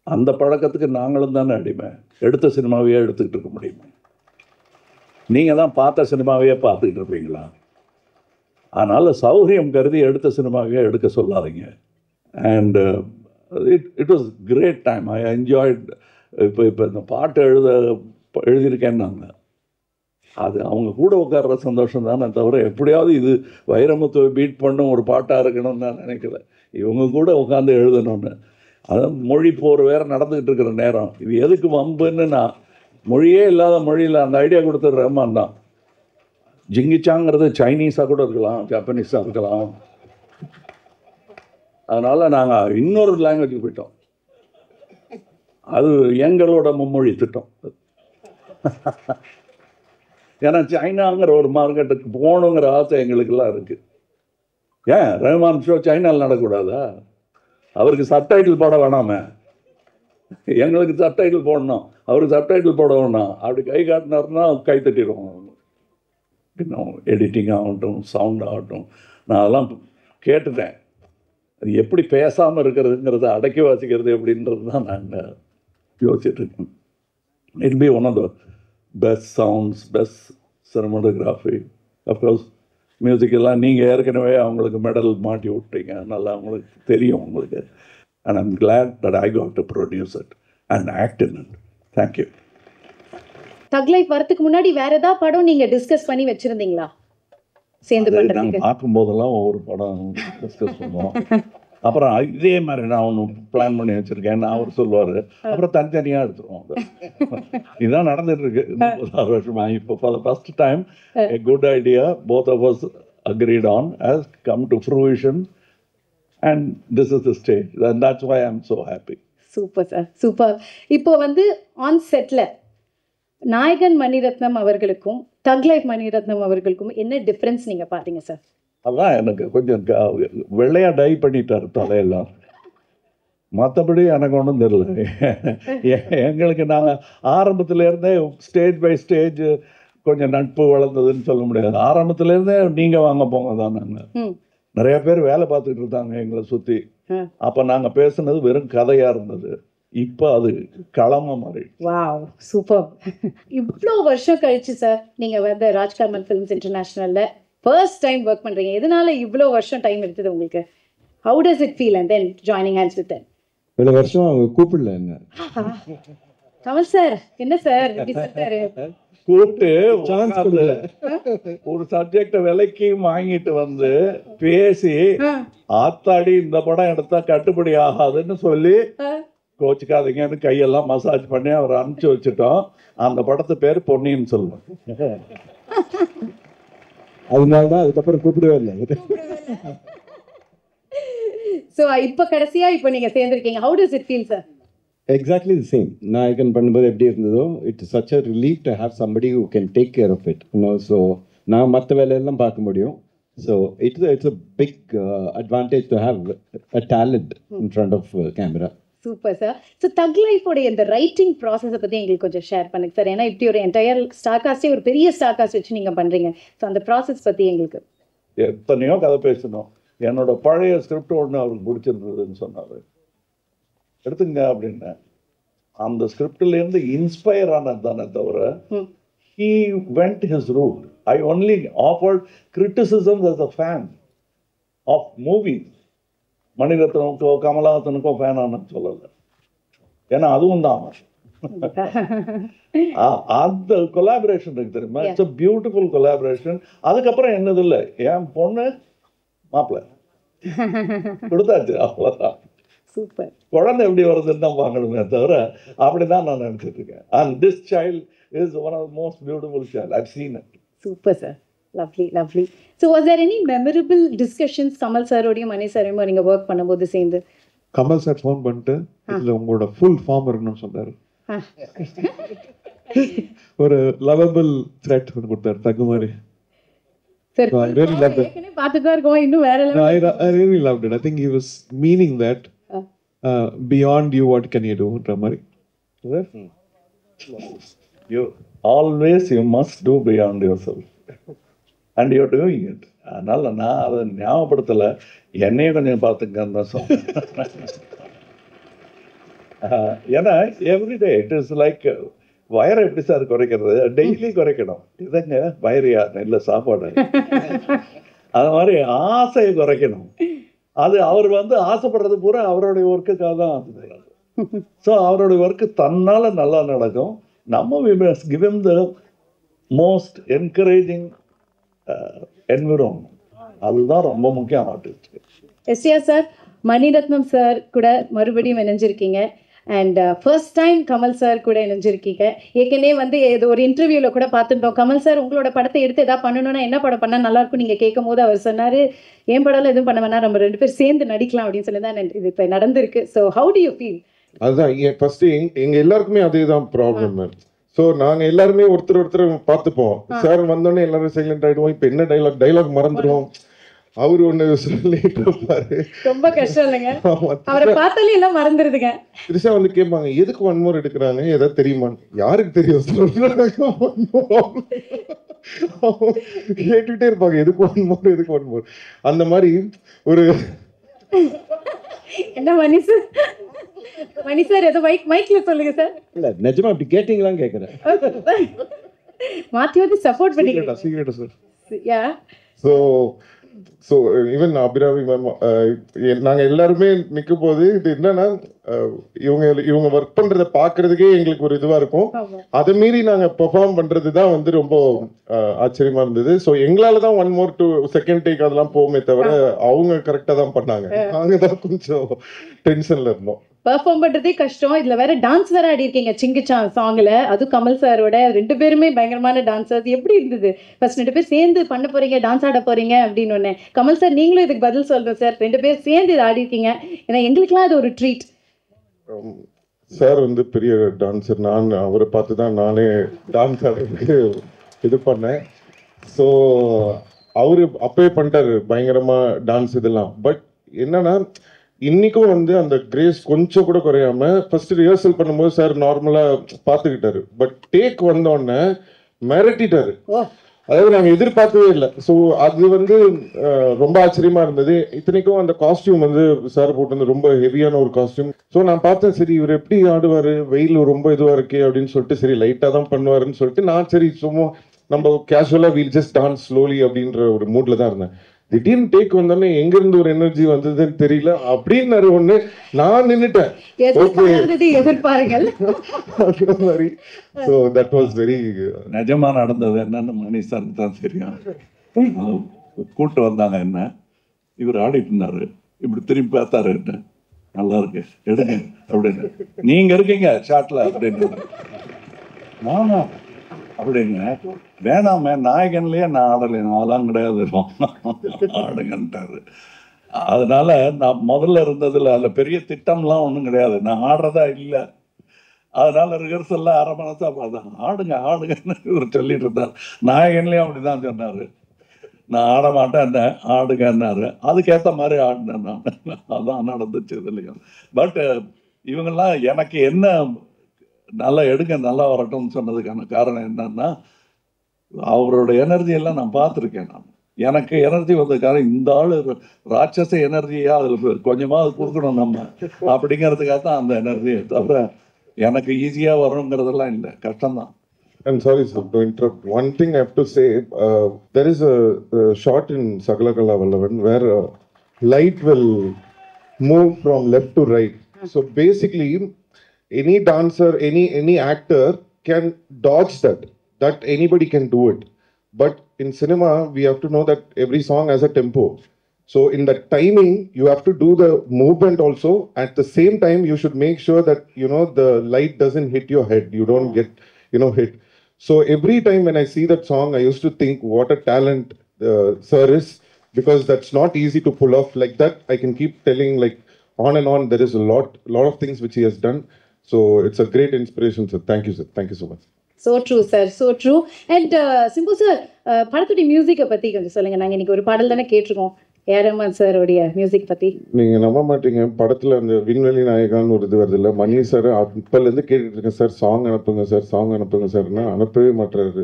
அந்த பழக்கத்துக்கு நாங்களும் தானே அடிமை. எடுத்த சினிமாவையே எடுத்துக்கிட்டு இருக்க முடியுமா? நீங்கள் தான் பார்த்த சினிமாவையே பார்த்துக்கிட்டு இருப்பீங்களா? அதனால் சௌகரியம் கருதி எடுத்த சினிமாவையே எடுக்க சொல்லாதீங்க. And it was great time. I enjoyed. இப்போ இந்த பாட்டு எழுதியிருக்கேன்னாங்க, அது அவங்க கூட உட்கார்ற சந்தோஷம் தானே தவிர எப்படியாவது இது வைரமுத்துவை பீட் பண்ணும் ஒரு பாட்டாக இருக்கணும்னு நான் நினைக்கல. இவங்க கூட உட்காந்து எழுதணும்னு. அதான் மொழி போர் வேறு நடந்துக்கிட்டு இருக்கிற நேரம். இது எதுக்கு வம்புன்னு நான் மொழியே இல்லாத மொழியில் அந்த ஐடியா கொடுத்தது ரஹ்மான் தான். ஜிங்கிச்சாங்கிறது சைனீஸாக கூட இருக்கலாம், ஜப்பனீஸாக இருக்கலாம். அதனால் நாங்கள் இன்னொரு லாங்குவேஜுக்கு போயிட்டோம். அது எங்களோட மும்மொழி திட்டம். ஏன்னா சைனாங்கிற ஒரு மார்க்கெட்டுக்கு போகணுங்கிற ஆசை எங்களுக்கெல்லாம் இருக்குது. ஏன் ரஹ்மான் ஷோ சைனாவில் நடக்கூடாதா? அவருக்கு சப்டைட்டில் போட வேணாமே, எங்களுக்கு சப்டைட்டில் போடணும், அவருக்கு சப்டைட்டில் போட வேணாம். அப்படி கை காட்டினார்னா கை தட்டிடுவோம். இன்னும் எடிட்டிங் ஆகட்டும், சவுண்ட் ஆகட்டும், நான் அதெல்லாம் கேட்டுட்டேன். அது எப்படி பேசாமல் இருக்கிறதுங்கிறத அடக்கி வாசிக்கிறது எப்படின்றது தான் நாங்கள் யோசிச்சுட்ருக்கேன். It be one of the best sounds, best cinematography. Of course மியூசிக்கெல்லாம் நீங்கள் ஏற்கனவே அவங்களுக்கு மெடல் மாட்டி விட்டீங்க, நல்லா அவங்களுக்கு தெரியும் உங்களுக்கு. And I'm glad that I got to produce it and act in it. Thank you. தக் லைஃப் வரதுக்கு முன்னாடி வேற ஏதாவது படம் நீங்கள் டிஸ்கஸ் பண்ணி வச்சுருந்தீங்களா சேர்ந்து பண்ணுறதுக்கு? நாங்கள் பார்க்கும்போதெல்லாம் ஒவ்வொரு படம் டிஸ்கஸ் பண்ணுவோம். அப்புறம் இதே மாதிரி நான் ஒன்று பிளான் பண்ணி வச்சிருக்கேன் அவர் சொல்லுவார், அப்புறம் தனித்தனியாக எடுத்துருவோம். இதுதான் நடந்துட்டு இருக்கு 30 வருஷமா. இப்போ for the first time a good idea both of us agreed on has come to fruition and this is the stage and that's why I'm so happy. Super sir, super. இப்போ வந்து ஆன் செட்டில் நாயகன் மணிரத்னம் அவர்களுக்கும் தக் life Mani Ratnam அவர்களுக்கும் என்ன difference நீங்கள் பார்த்தீங்க sir? அதான் எனக்கு கொஞ்சம் வெள்ளையாக டை பண்ணிட்டார் தலையெல்லாம். மற்றபடி எனக்கு ஒன்றும் தெரியல. எங்களுக்கு நாங்கள் ஆரம்பத்துலேருந்தே ஸ்டேஜ் பை ஸ்டேஜ் கொஞ்சம் நட்பு வளர்ந்ததுன்னு சொல்ல முடியாது. ஆரம்பத்துலேருந்தே நீங்கள் வாங்க போங்க தான். நாங்கள் நிறைய பேர் வேலை பார்த்துட்டு இருந்தாங்க எங்களை சுற்றி. அப்போ நாங்கள் பேசுனது வெறும் கதையாக இருந்தது. இப்போ அது களமாக மாறி. Wow, super. இவ்வளோ வருஷம் கழிச்சு சார் நீங்கள் வந்து ராஜ்கமல் ஃபிலிம்ஸ் இன்டர்நேஷ்னலில் ஃபர்ஸ்ட் டைம் ஒர்க் பண்ணுறீங்க. எதனால இவ்வளோ வருஷம் டைம் எடுத்தது உங்களுக்கு? How does it feel and then joining hands with them? இவ்வளோ வருஷம் அவங்க கூப்பிடல என்ன. கமல் சார் என்ன சார் இப்படி சொல்றாரு? கூப்பிட்டு ஒரு சப்ஜெக்டை விலைக்கு வாங்கிட்டு வந்து பேசி ஆத்தாடி இந்த படம் எடுத்தா கட்டுப்படி ஆகாதுன்னு சொல்லி கோச்சிக்காதீங்கன்னு கையெல்லாம் மசாஜ் பண்ணி அவரை அனுப்பிச்சு வச்சுட்டோம். அந்த படத்து பேர் பொன்னியின் செல்வன். அதனாலதான் அதுக்கப்புறம் கூப்பிடவே இல்லை. ஸோ இப்போ கடைசியாக இப்போ நீங்கள் சேர்ந்துருக்கீங்க. How does it feel sir? Exactly the same. Nayakan பண்ணும்போது எப்படி இருந்ததோ, it's such a relief to have somebody who can take care of it. So நான் மற்ற வேலையெல்லாம் பார்க்க முடியும். So it's a big advantage to have a talent in front of camera. Super sir. So Thug லைஃபோடைய இந்த ரைட்டிங் ப்ராசஸை பற்றி எங்களுக்கு கொஞ்சம் ஷேர் பண்ணுங்க சார். ஏன்னா இப்படி ஒரு என்டையர் ஸ்டார் காஸ்டே ஒரு பெரிய ஸ்டார் காஸ்ட் வச்சு நீங்கள் பண்ணுறீங்க. ஸோ அந்த ப்ராசஸ் பற்றி எங்களுக்கு. எத்தனையோ கதை பேசணும். என்னோட பழைய ஸ்கிரிப்ட் ஒன்று அவருக்கு பிடிச்சிருந்ததுன்னு சொன்னார், எடுத்துங்க அப்படின்னு. அந்த ஸ்கிரிப்ட்லேருந்து இன்ஸ்பயர் ஆனது தானே தவிர he went his route. I only offered criticisms as a fan of movies. மணிரத்னமுக்கோ கமலஹாசனுக்கோ ஃபேன் ஆனன்னு சொல்லலை. ஏன்னா அதுவும் தான் அந்த கொலாபரேஷன் இருக்கு தெரியுமா. It's a beautiful collaboration. அதுக்கப்புறம் என்னது இல்லை, என் பொண்ணு மாப்பிள்ளை கொடுத்தாச்சு, அவ்வளோதான். சூப்பர். குழந்தை எப்படி வருதுன்னு தான் பார்க்கணுமே தவிர அப்படிதான் நான் நினச்சிட்டு இருக்கேன். And this child is one of the most beautiful child I've seen it. Super sir, lovely lovely. So was there any memorable discussions Kamal சாரோடையும் மணி சாரையும் நீங்கள் ஒர்க் பண்ணும்போது சேர்ந்து? கமல் சார் ஃபோன் பண்ணிட்டு இதில் உங்களோட ஃபுல் ஃபார்ம் இருக்கணும்னு சொன்னார். ஒரு லவபிள் த்ரெட் கொடுத்தாரு தகு மாதிரி. Sir I really loved it. ஏற்கனவே பார்த்துட்டு தான் இருக்கோம், இன்னும் வேற No, I really loved it. I think he was meaning that beyond you what can you do ன்ற மாதிரி. You always you must do beyond yourself and you're doing it. அதனால நான் அதை ஞாபகப்படுத்தலை, என்னையும் கொஞ்சம் பார்த்துக்கன்னு தான் சொன்னேன். ஏன்னா எவ்ரிடே இட் இஸ் லைக் வயரை எப்படி சார் குறைக்கிறது, டெய்லி குறைக்கணும். இதுங்க வயிறியா இல்லை சாப்பாடு, அது மாதிரி ஆசையை குறைக்கணும். அது அவர் வந்து ஆசைப்படுறது பூரா அவருடைய ஒர்க்குக்காக தான் ஆசைப்படுறாரு. ஸோ அவருடைய ஒர்க்கு தன்னால் நல்லா நடக்கும். நம்ம we must give him the most encouraging environment. அதுதான் ரொம்ப முக்கியம் ஆர்டிஸ்ட்க்கு. எஸ்டிஆர் சார், மணிரத்னம் சார் கூட மறுபடியும் இணைஞ்சிருக்கீங்க and first time Kamal sir கூட இணைஞ்சிருக்கீங்க. ஏற்கனவே வந்து ஏதோ ஒரு இன்டர்வியூவில் கூட பார்த்துட்டோம், கமல் சார் உங்களோட படத்தை எடுத்து எதாவது பண்ணணும்னா என்ன படம் பண்ணால் நல்லாயிருக்கும் நீங்கள் கேட்கும் போது அவர் சொன்னார், என் படம்லாம் எதுவும் பண்ண வேணா, நம்ம 2 பேர் சேர்ந்து நடிக்கலாம் அப்படின்னு சொல்லி தான் இது இப்போ நடந்திருக்கு. So how to you feel? அதுதான் ஃபர்ஸ்ட் எங்க எல்லாருக்குமே அதே தான் ப்ராப்ளம். ஸோ நாங்க எல்லாருமே ஒருத்தர் பார்த்துப்போம். சார் வந்தோடனே எல்லாரும் சைலண்ட் ஆயிடுவோம். இப்போ என்ன டைலாக் மறந்துடுவோம். அவரு ஒண்ணு சொல்லிட்டு இருப்பாரு, ரொம்ப கஷ்டம் இல்லைங்க, அவரை பார்த்தாலே எல்லாம் மறந்துடுதுங்க. திருஷா வந்து கேட்பாங்க, எதுக்கு 1 more எடுக்கிறாங்க, ஏதாவது தெரியுமா? யாருக்கு தெரியும் கேட்டுட்டே இருப்பாங்க, எதுக்கு 1 more எதுக்கு 1 more. அந்த மாதிரி ஒரு என்ன மணி சார் ஏதோ மைக்ல சொல்லுங்க சார். இல்ல நிஜமா அப்படி கேட்டிங்களான்னு கேக்குறேன். மாத்தி வந்து சப்போர்ட் பண்ணிக்கிறேன். சீக்கிரட்டா sir. Yeah. So so even Abhirami ma'am நாங்கள் எல்லாருமே நிற்கும் போது இது என்னன்னா இவங்க ஒர்க் பண்ணுறதை பார்க்கறதுக்கே எங்களுக்கு ஒரு இதுவாக இருக்கும். அதை மீறி நாங்கள் பெர்ஃபார்ம் பண்ணுறது தான் வந்து ரொம்ப ஆச்சரியமா இருந்தது. ஸோ எங்களால் தான் 1 more 2 second take அதெல்லாம் போகுமே தவிர அவங்க கரெக்டாக தான் பண்ணாங்க. நாங்கள் தான் கொஞ்சம் டென்ஷனில் இருந்தோம். பெர்ஃபார்ம் பண்றதே கஷ்டம். இதுல வேற டான்ஸ் வேற ஆடி இருக்கீங்க சிங்கிச்சா சாங்ல. அது கமல் சாரோட 2 பேருமே பயங்கரமான டான்சர்ஸ். எப்படி இருந்தது ஃபர்ஸ்ட் 2 பேர் சேர்ந்து பண்ண போறீங்க, டான்ஸ் ஆட போறீங்க அப்படின்னு ஒண்ணு. கமல் சார் நீங்களும் இதுக்கு பதில் சொல்றோம் சார். 2 பேர் சேர்ந்து இது ஆடி இருக்கீங்க. ஏன்னா எங்களுக்குலாம் அது ஒரு ட்ரீட். சார் வந்து பெரிய டான்சர். நான் அவரை பார்த்து தான் நானே டான்ஸ் ஆடுறதுக்கு இது பண்ணேன். ஸோ அவரு அப்பவே பண்ணிட்டாரு பயங்கரமா டான்ஸ் இதெல்லாம். பட் என்னன்னா இன்னைக்கும் வந்து அந்த கிரேஸ் கொஞ்சம் கூட குறையாம ஃபர்ஸ்ட் ரிஹர்சல் பண்ணும்போது சார் நார்மலா பார்த்துக்கிட்டாரு. பட் டேக் வந்தோடனே மிரட்டிட்டாரு. அதாவது நாங்கள் எதிர்பார்க்கவே இல்லை. ஸோ அது வந்து ரொம்ப ஆச்சரியமா இருந்தது. இத்தனைக்கும் அந்த காஸ்டியூம் வந்து சார் போட்டு வந்து ரொம்ப ஹெவியான ஒரு காஸ்டியூம். ஸோ நான் பார்த்தேன் சரி இவர் எப்படி ஆடுவார், வெயில் ரொம்ப இதுவாக இருக்கே அப்படின்னு சொல்லிட்டு சரி லைட்டாக தான் பண்ணுவாருன்னு சொல்லிட்டு நான் சரி சும்மா நம்ம கேஷுவலாக வீல் ஜஸ்ட் டான்ஸ் ஸ்லோலி அப்படின்ற ஒரு மூட்ல தான் இருந்தேன். திடீர்னு டேக் வந்தோடனே எங்கிருந்து ஒரு எனர்ஜி வந்ததுன்னு தெரியல அப்படின்னு ஒண்ணு நான் நின்னுட்டேன். எதிர்பாருங்கள். So that was very நிஜமா நடந்தது என்னன்னு மணி சாருக்கு தான் தெரியும். கூட்டு வந்தாங்க என்ன, இவர் ஆடிட்டு இருந்தாரு, இப்படி திரும்பி பார்த்தாரு, என்ன நல்லா இருக்கு எடுங்க அப்படின்னு, நீங்க இருக்கீங்க ஷாட்ல அப்படின்னு, நானா அப்படிங்க வேணாமே நாயகன்லயே நான் ஆடலை, நான்லாம் கிடையாது ஆடுங்கன்ட்டாரு. அதனால நான் முதல்ல இருந்ததுல அதில் பெரிய திட்டம்லாம் ஒன்றும் கிடையாது, நான் ஆடுறதா இல்லை. அதனால ரிஹர்சல்லாம் அரை மனசா பார்த்தா ஆடுங்க ஆடுங்கன்னு இவர் சொல்லிட்டு இருந்தார். நாயகன்லேயும் அப்படிதான் சொன்னார், நான் ஆட மாட்டேன் ஆடுங்கன்னாரு. அதுக்கேற்ற மாதிரி ஆடினேன் நான். அதான் நடந்துச்சு இதுலையும். பட் இவங்கெல்லாம் எனக்கு என்ன நல்லா எடுங்க நல்லா வரட்டும்னு சொன்னதுக்கான காரணம் என்னன்னா அவரோட எனர்ஜி எல்லாம் நான் பார்த்துருக்கேன். நான் எனக்கு எனர்ஜி வந்ததுக்காக இந்த ஆள் ராட்சச எனர்ஜியா அதில் கொஞ்சமாவது கொடுக்கணும் நம்ம அப்படிங்கிறதுக்காக தான் அந்த எனர்ஜியை தவிர எனக்கு ஈஸியா வருங்கிறதெல்லாம் இல்லை, கஷ்டம்தான். I'm sorry sir to interrupt. One thing I have to say, there is a shot in Sagalakala Vallavan where light will move from left to right. So basically any dancer, any actor can dodge that anybody can do it. But in cinema we have to know that every song has a tempo. So in that timing you have to do the movement also. At the same time you should make sure that the light doesn't hit your head, you don't get hit. So every time when I see that song I used to think what a talent sir is, because that's not easy to pull off like that. I can keep telling like on and on. There is a lot of things which he has done. So it's a great inspiration, sir. Thank you, sir. Thank you so much. So true, sir. So true. And Simbu sir, படத்துடைய மியூசிக்கை பற்றி கொஞ்சம் சொல்லுங்கள். நாங்கள் இன்றைக்கி ஒரு பாடல் தானே கேட்டிருக்கோம், ஏஆர் ரஹ்மான் சாரோடைய மியூசிக் பற்றி. நீங்கள் நம்ப மாட்டீங்க, படத்தில் அந்த விண்வெளி நாயகான்னு ஒரு இது வருது இல்லை, மணி சார் அப்போலேருந்து கேட்டுட்டு இருக்கேன், சார் சாங் அனுப்புங்க சார், சாங் அனுப்புங்க சார்னா அனுப்பவே மாட்டாரு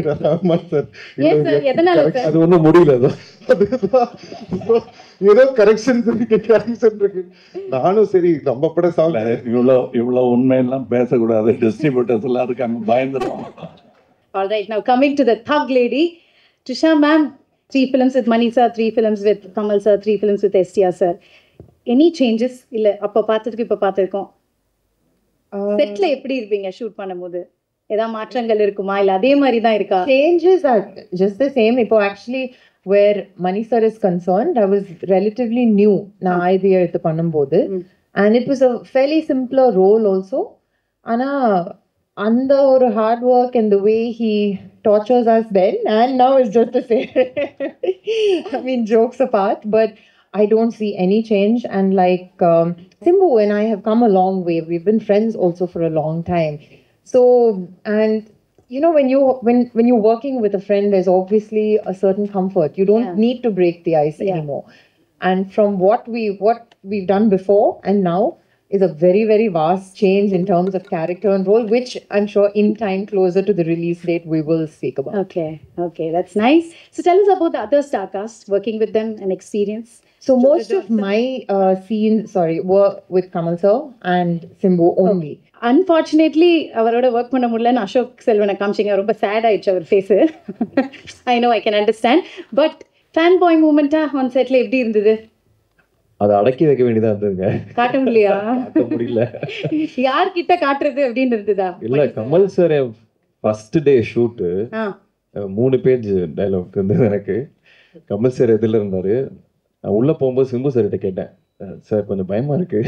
ரஹ்மான் சார். அது ஒன்றும் முடியல, ஏதோ கரெக்ஷன் இருக்கு. நானும் சரி நம்ம பட சாங் இவ்வளோ உண்மையெல்லாம் பேசக்கூடாது, டிஸ்ட்ரிபியூட்டர்ஸ் எல்லாம் இருக்காங்க, பயந்துடும். All right, now coming to the thug lady, Trisha ma'am, 3 films with Mani sir, 3 films with Kamal sir, 3 films with STR sir. Any changes? இல்ல அப்ப பார்த்ததுக்கு இப்ப பார்த்திருக்கோம். செட்ல எப்படி இருப்பீங்க ஷூட் பண்ணும்போது? ஏதாவது மாற்றங்கள் இருக்குமா இல்ல அதே மாதிரி தான் இருக்கா? Changes are just the same. இப்போ actually where Mani sir is concerned, I was relatively new நான் ஐடியா எடுத்து பண்ணும்போது, and it was a fairly simpler role also. ஆனா அந்த ஒரு hard work and the way he tortures us then and now is just the same. I mean, jokes apart, but I don't see any change. And like Simbu and I have come a long way. We've been friends also for a long time. So, and when you're working with a friend, there's obviously a certain comfort. You don't need to break the ice anymore. And from what we've done before and now is a very, very vast change in terms of character and role, which I'm sure in time closer to the release date we will speak about. Okay, that's nice. So tell us about the other star cast, working with them and experience. So most of my scenes, were with Kamal sir and Simbu only. Unfortunately, அவரோட work பண்ண முடியலன்னு அசோக் செல்வனை காமிச்சிங்க, ரொம்ப sad ஆயிடுச்சு அவர் face. I know, I can understand. But fan boy மூமெண்ட்டா on செட்ல எப்படி இருந்தது? அதை அடக்கி வைக்க வேண்டியதா இருந்ததுங்க. காட்ட முடியலையா? காட்ட முடியல. யார்கிட்ட காட்டுறது அப்படின்னு இருந்ததா? இல்ல, Kamal sir first day shoot 3 page dialogue இருந்தது எனக்கு. கமல் சார் எதில் இருந்தாரு. நான் உள்ள போகும்போது சிம்பு சார்கிட்ட கேட்டேன், சார் கொஞ்சம் பயமா இருக்கு,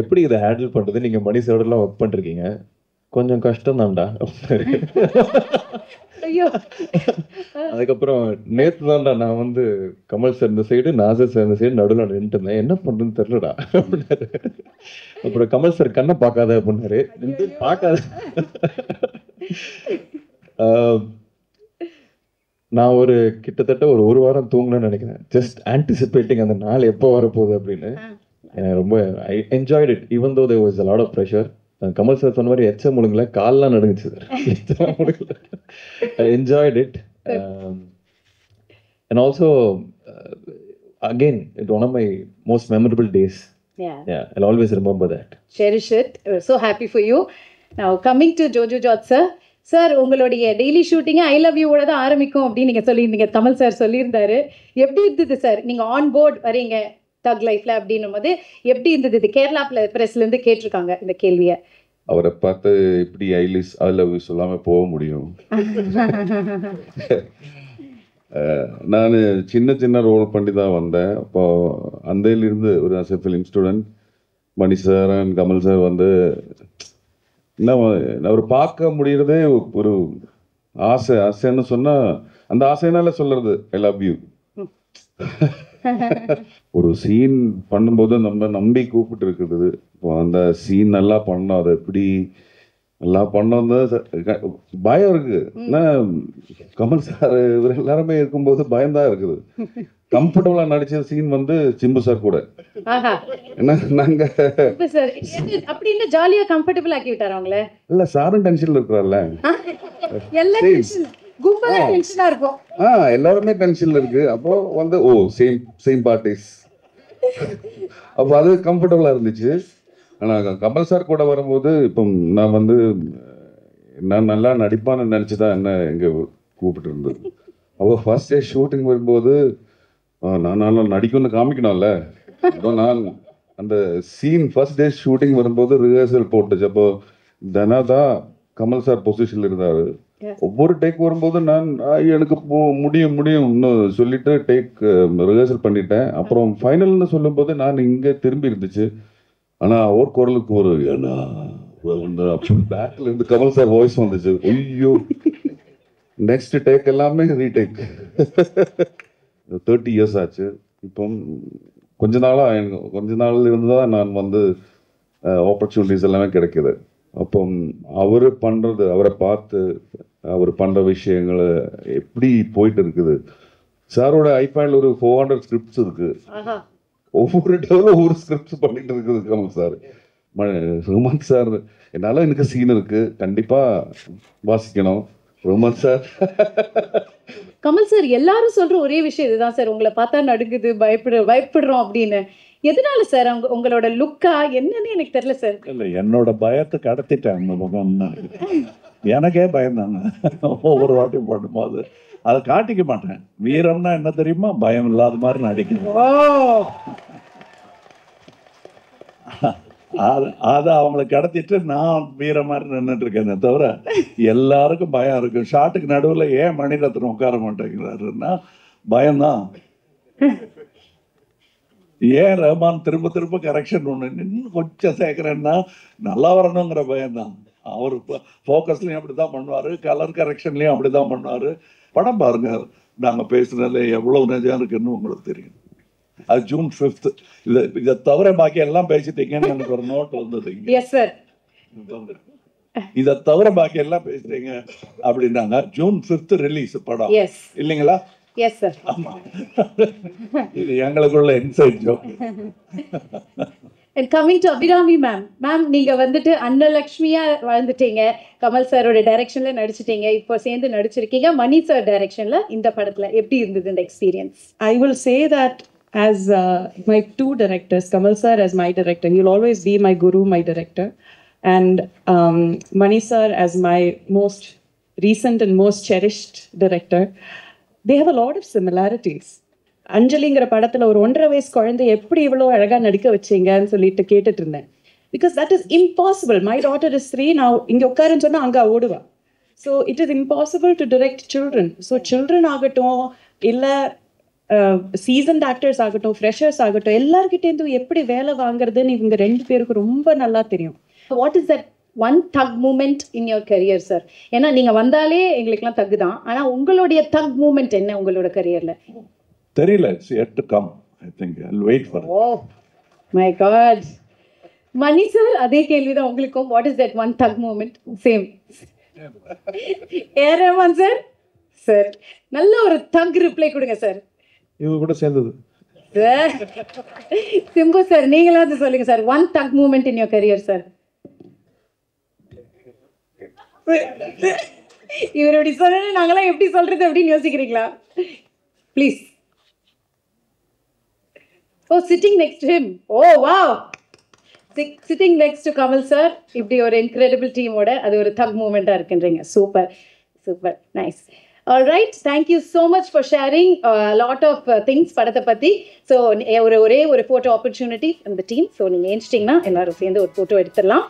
எப்படி இதை ஹேண்டில் பண்றது, நீங்க மணி சாரோடலாம் ஒர்க் பண்ணிருக்கீங்க, கொஞ்சம் கஷ்டம் தான்டா. ஐயோ. அதுக்கப்புறம் நேற்று தான்டா நான் வந்து கமல் சார் இந்த சைடு, நாசர் சார் இந்த சைடு நடுவில் நின்றுட்டு இருந்தேன், என்ன பண்றதுன்னு தெரியலடா அப்படின்னாரு. அப்புறம் கமல் சார் கண்ணை பார்க்காத அப்படின்னாரு. பார்க்காத. நான் ஒரு கிட்டத்தட்ட ஒரு வாரம் தூங்கினேன்னு நினைக்கிறேன், ஜஸ்ட் ஆன்டிசிபேட்டிங் அந்த நாள் எப்போ வரப்போகுது அப்படின்னு. எனக்கு ரொம்ப ஐ enjoyed it even though there was a lot of pressure. Kamal sir சொன்ன மாதிரி எச்ச முழுங்கல, கால்லாம் நடுங்குச்சு சார். I enjoyed it. And also again it one of my most memorable days. Yeah, I'll always remember that. Cherish it. We're so happy for you. Now coming to Jojo Jot sir. Sir, உங்களுடைய daily ஷூட்டிங்கை I love யூவோட தான் ஆரம்பிக்கும் அப்படின்னு நீங்கள் சொல்லியிருந்தீங்க, Kamal sir சொல்லியிருந்தாரு. எப்படி இருந்தது sir நீங்கள் ஆன் போர்ட் வரீங்க தக் லைஃப்ல அப்படின்னும் போது எப்படி இருந்தது? கேரளா பிரஸ்லேருந்து கேட்டிருக்காங்க இந்த கேள்வியை. அவரை பார்த்து இப்படி ஐ லவ் யூ சொல்லாமல் போக முடியும்? நான் சின்ன ரோல் பண்ணி தான் வந்தேன். அப்போ அந்தையிலிருந்து ஒரு as a film student Mani sir and Kamal sir வந்து என்ன அவர் பார்க்க முடியறதே ஒரு ஆசைன்னு சொன்னா, அந்த ஆசைனால சொல்றது ஐ லவ் யூ. ஒரு சீன் பண்ணும்போது நம்ம நம்பி கூப்பிட்டு இருக்குது. இப்போ அந்த சீன் நல்லா பண்ணோம், அதை எப்படி நல்லா பண்ணோம், பயம் இருக்கு. ஏன்னா கமல் சார் இவர் எல்லாருமே இருக்கும்போது பயம்தான் இருக்குது. கம்ஃபர்டபுளா நடிச்ச சீன் வந்து சிம்பு சார் கூட. ஏன்னா நாங்க அப்படின்னு ஜாலியா கம்ஃபர்டபுள் ஆக்கி விட்டாரு அவங்கள. இல்ல, சாரும் டென்ஷன்ல இருக்கிறார்ல, எல்லாருமே டென்ஷன்ல இருக்கு. அப்போ வந்து சேம் பார்ட்டிஸ், அப்போ அது கம்ஃபர்டபுளா இருந்துச்சு. ஆனா கமல் சார் கூட வரும்போது இப்போ நான் வந்து நான் நல்லா நடிப்பான்னு நினைச்சுதான் என்ன எங்க கூப்பிட்டு இருந்தது. அப்போ ஃபர்ஸ்ட் டே ஷூட்டிங் வரும்போது நான் நடிக்கணும்னு காமிக்கணும்ல. நான் அந்த சீன் ஃபர்ஸ்ட் டே ஷூட்டிங் வரும்போது ரிஹர்சல் போட்டுச்சு. அப்போ தனாதான் கமல் சார் பொசிஷன்ல இருந்தாரு. ஒவ்வொரு டேக் வரும்போது நான் எனக்கு முடியும்னு சொல்லிட்டு டேக் ரிஹர்சல் பண்ணிட்டேன். அப்புறம் ஃபைனல்னு சொல்லும்போது நான் இங்கே திரும்பி இருந்துச்சு. ஆனால் அவர் குரலுக்கு ஒரு ஏன்னா பேக்ல இருந்து கமல் சார் வாய்ஸ் வந்துச்சு. ஐயோ, நெக்ஸ்ட் டேக் எல்லாமே ரீடேக். 30 years ஆச்சு. இப்போ கொஞ்ச நாள் இருந்துதான் நான் வந்து ஆப்பர்ச்சுனிட்டிஸ் எல்லாமே கிடைக்குது. அப்போ அவரை பார்த்து அவர் பண்ற விஷயங்களை எப்படி போயிட்டு இருக்குது. சாரோட ஐபேட்ல ஒரு 400 ஸ்கிரிப்ட்ஸ் இருக்கு. ஒவ்வொரு டேவும் ஒவ்வொரு ஸ்கிரிப்ட்ஸ் பண்ணிட்டு இருக்குது கமல் சார். ரோமான் சார் என்னால எனக்கு சீன் இருக்கு, கண்டிப்பா வாசிக்கணும். ரோமான் சார், கமல் சார் எல்லாரும் சொல்ற ஒரே விஷயம் இதுதான் சார், உங்களை பார்த்தா நடுங்குது, பயப்படுறோம் அப்படின்னு. எதனால சார்? உங்களோட லுக்கா என்னன்னு எனக்கு தெரியல சார். இல்லை, என்னோட பயத்தை கடத்திட்டேன் அந்த முகம். எனக்கே பயந்தாங்க ஒவ்வொரு வாட்டியும் பண்ணும்போது. அதை காட்டிக்க மாட்டேன். வீரம்னா என்ன தெரியுமா? பயம் இல்லாத மாதிரி நடிக்கணும். அதை அவங்களை கடத்திட்டு நான் வீர மாதிரி நின்றுட்டு இருக்கேனே தவிர எல்லாருக்கும் பயம் இருக்கு. ஷாட்டுக்கு நடுவில் ஏன் மணிரத்னம் உட்கார மாட்டேங்கிறாருன்னா பயம்தான். ஏன் ரஹ்மான் திரும்ப கரெக்ஷன் ஒன்று இன்னும் கொஞ்சம் சேர்க்குறேன்னா நல்லா வரணுங்கிற பயம்தான். அவர் ஃபோக்கஸ்லையும் அப்படி தான் பண்ணுவார், கலர் கரெக்ஷன்லையும் அப்படி தான் பண்ணுவார். படம் பாருங்க, நாங்கள் பேசுனதுல எவ்வளோ நிஜம் இருக்குன்னு உங்களுக்கு தெரியும். அது June 5th. இதை தவிர பாக்கி எல்லாம் பேசிட்டீங்கன்னு எனக்கு ஒரு நோட் வந்தது. இதை தவிர பாக்கி எல்லாம் பேசிட்டீங்க அப்படின்னாங்க. June 5th ரிலீஸ் படம் இல்லைங்களா? Yes sir. ஆமா, இது எங்களுக்குள்ள inside joke. And coming to Abhirami ma'am, நீங்க வந்துட்டு அன்னலக்ஷ்மியா வாழ்ந்துட்டீங்க, கமல் சாரோட டைரக்ஷன்ல நடிச்சிட்டீங்க, இப்போ சேர்ந்து நடிச்சிருக்கீங்க மணி சார் டைரக்ஷன்ல. இந்த படத்துல எப்படி இருந்தது இந்த experience? I will say that as my two directors, Kamal sir as my director, he'll always be my guru, my director, and Mani sir as my most recent and most cherished director. they have a lot of similarities. அஞ்சலிங்கிற படத்துல ஒரு 1.5 வயசு குழந்தை எப்படி இவ்வளோ அழகா நடிக்க வச்சீங்கன்னு சொல்லிட்டு கேட்டுட்டு இருந்தேன். Because that is impossible. My daughter is 3. நான் இங்கே உட்காருன்னு சொன்னா அங்கே ஓடுவா. So it is impossible to direct children. So children ஆகட்டும் இல்லை சீசன்ட் ஆக்டர்ஸ் ஆகட்டும், ஃப்ரெஷர்ஸ் ஆகட்டும், எல்லார்கிட்டேருந்து எப்படி வேலை வாங்குறதுன்னு இவங்க 2 பேருக்கு ரொம்ப நல்லா தெரியும். What is that one thug moment in your career sir? ஏன்னா நீங்கள் வந்தாலே எங்களுக்குலாம் தக்கு தான், ஆனால் உங்களுடைய தக் மூமெண்ட் என்ன உங்களோட கரியரில்? தெரியல. It's yet to come. I think I'll wait for it. Oh my God. Mani sir, அதே கேள்விதான் உங்களுக்கும். What is that one thug moment? Same. AR Rahman sir, sir நல்ல ஒரு தக் ரிப்ளை கொடுங்க சார். இவங்க கூட சேர்ந்தது. சார் சிம்பு சார், நீங்களாவது சொல்லுங்க sir, one thug moment in your career sir. இவர் எப்படி சொன்ன நாங்களாம் எப்படி சொல்றது அப்படின்னு யோசிக்கிறீங்களா? Please. Oh, sitting next to him. Oh, wow. Sitting next to Kamal sir. இப்படி ஒரு incredible team ஓட அது ஒரு thug moment-ஆ இருக்குன்றீங்க. Super, super, nice. All right, thank you so much for sharing a lot of things படத்தை பற்றி. So ஒரே ஒரு photo opportunity from the team. So நீங்கள் ஏஞ்சிட்டிங்கன்னா எல்லாரும் சேர்ந்து ஒரு ஃபோட்டோ எடுத்துடலாம்.